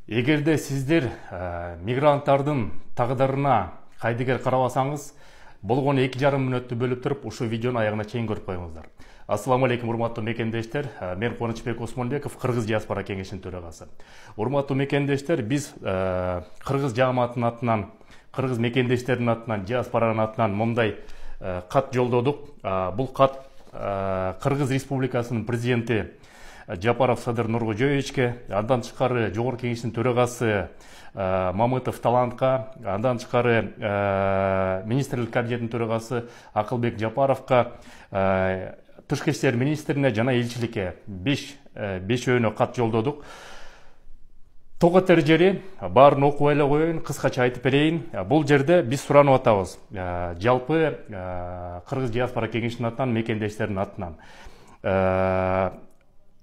Эгерде сиздер мигранттардын тагдырына кайдыгер карабасаңыз, болгону 2,5 мүнөттү бөлүп туруп, ушул видеону аягына чейин көрүп коюңуздар. Ассаламу алейкум, урматтуу мекендештер. Мен Кубанычбек Осмонбеков, Кыргыз диаспора кеңешинин төрагасы. Урматтуу мекендештер, биз кыргыз жааматынын атынан, кыргыз мекендештердин атынан, диаспоранын атынан мындай кат жолдодук. Бул кат Кыргыз Республикасынын президенти Жапаров Садыр Нуркожоевичке, андан тышкары Жогорку кеңештин төрагасы Мамытов Талантка, андан тышкары министрлик кабинетинин төрагасы Акылбек Жапаровка, тышкы иштер министрине жана элчиликке 5 кат жолдодук. Тогот жери баарын окуп эле коеюн, кыскача айтып берейин. Бул жерде биз суранып атабыз. Жалпы Кыргыз диаспора кеңешинин атынан, мекендештердин атынан.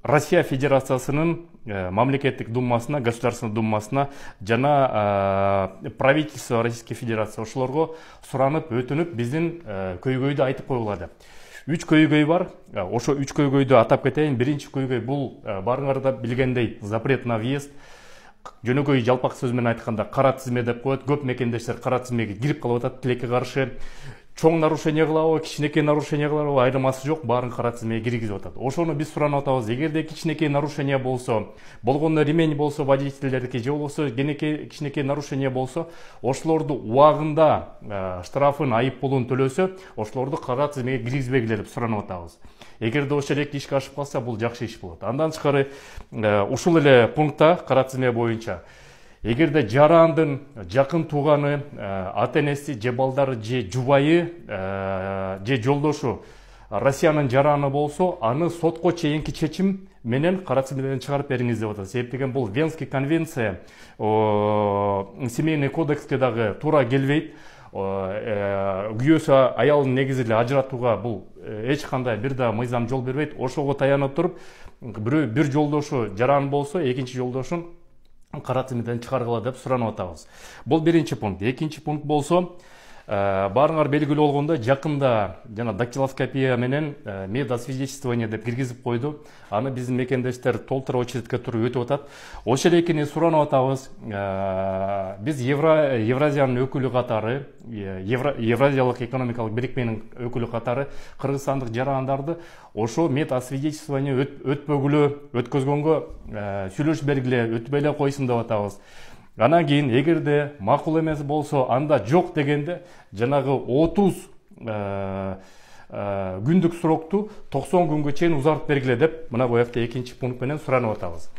Россия Федерациясынын мамлекеттик думасына, государственный думасына жана правительство Российской Федерации ошолорго суранып, өтүнүп, биздин көйгөйдү айтып койгула деп. 3 көйгөй бар. Ошо 3 көйгөйдү атап кетейин. Биринчи көйгөй бул баарыңар да билгендей запрет на въезд. Жөнөкөй жалпак сөз менен айтканда кара тизме деп коет. Көп мекендештер кара тизмеге кирип калып атат, тилекке каршы. Чоң нарушение кылабы, кичинекей нарушение кылабы, айырмасы жок, баарын кара тизмеге киргизип атат. Ошону биз суранып атабыз. Эгерде кичинекей нарушение болсо, болгондо ремень болсо, водительдердики же болбосо кичинекей нарушение болсо, ошолорду убагында штрафын, айып пулун төлөсө, ошолорду кара тизмеге киргизбегиле деп суранып атабыз. Эгерде ошол эки ишке ашып калса, бул жакшы иш болот. Андан тышкары ушул эле пунктта кара тизме боюнча эгерде жарандын жакын тууганы, ата энеси, же балдары, же жубайы, же жолдошу Россиянын жараны болсо, аны сотко чейинки чечим менен кара тизмеден чыгарып бериңиз деп атат. Себеп деген бул Венский конвенция, семейный кодекске дагы туура келбейт. Күйөөсү аялын негизи эле ажыратууга бул эч кандай бир да мыйзам жол бербейт. Ошого таянып туруп, бир жолдошу жаран болсо, экинчи жолдошун кара тизмеден чыгаргыла деп суранып атабыз. Бул биринчи пункт. Экинчи пункт болсо, баарыңар белгилүү болгондой, жакында жана дактилоскопия менен медосвидетельствование деп киргизип койду. Аны биздин мекендештер толтура очередке туруп өтүп атат. Ошол экени суранып атабыз. Биз Евразиянын өкүлү катары, Евразиялык экономикалык бирикменин өкүлү катары кыргызстандык жарандарды ошо медосвидетельствование өткөзгөнгө сүйлөшүп бергиле, өтпөй эле койсун деп атабыз. Анан кийин эгерде макул эмес болсо, анда жок дегенде жанагы 30 күндүк срокту 90 күнгө чейин узартып бергиле деп мына бул жакта экинчи пункт менен суранып атабыз.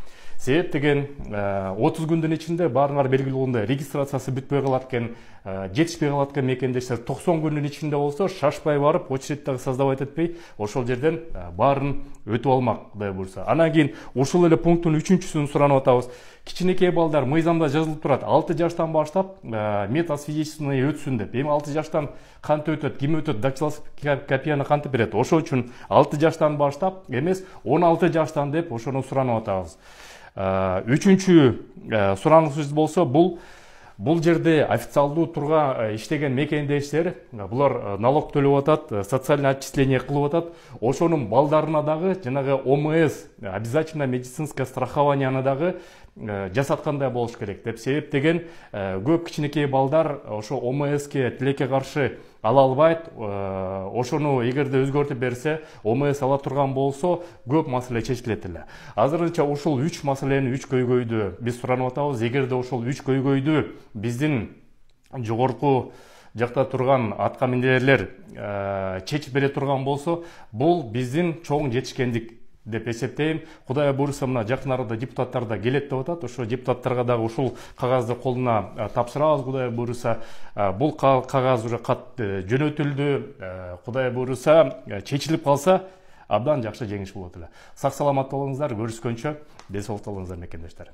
Себеп деген 30 күндүн ичинде баарыңар белгилүү болгондой регистрациясы бүтпөй калат экен, жетишпей калат экен мекендештер. 90 күндүн ичинде болсо, шашпай барып, очередтеги создавать этпей, ошол жерден баарын өтүп алмак, Кудай буйрса. Анан кийин ушул эле пункттун 3-сүн суранып атабыз. Кичинекей балдар, мыйзамда жазылып турат, 6 жаштан баштап медосвидетельствование өтсүн деп. Эми 6 жаштан кантип өтөт, ким өтөт, дактилоскопияны кантип берет? Ошол үчүн 6 жаштан баштап эмес, 16 жаштан деп ошону суранып атабыз. Үчүнчү суранышыбыз болсо, бул жерде официалдуу турган иштеген мекендештер, булар налог төлөп атат, социальный отчисление кылып атат. Ошонун балдарына дагы жанагы ОМС, обязательно медицинское страхованияны дагы жасаткандай болуш керек деп. Себеп деген көп кичинекей балдар ошо ОМСке тилекке каршы ала албайт. Ошону эгерде өзгөртүп берсе, ОМС ала турган болсо, көп маселе чечилет эле. Азырынча ушул 3 маселени, 3 көйгөйдү биз суранып атабыз. Эгерде ошол 3 көйгөйдү биздин жогорку жакта турган атка минерлер чечип бере турган болсо, бул биздин чоң жетишкендик деп эсептейм. Кудай буйрса, мына жакын арада депутаттар да келет деп атат. Ошо депутаттарга дагы ушул кагазды колуна тапшырабыз. Кудай буйрса, бул кагаз уже кат жөнөтүлдү. Кудай буйрса, чечилип калса, абдан жакшы жеңиш болот эле. Сак саламат болуңуздар, көрүшкөнчө, ден соолукта болуңуздар мекендештер.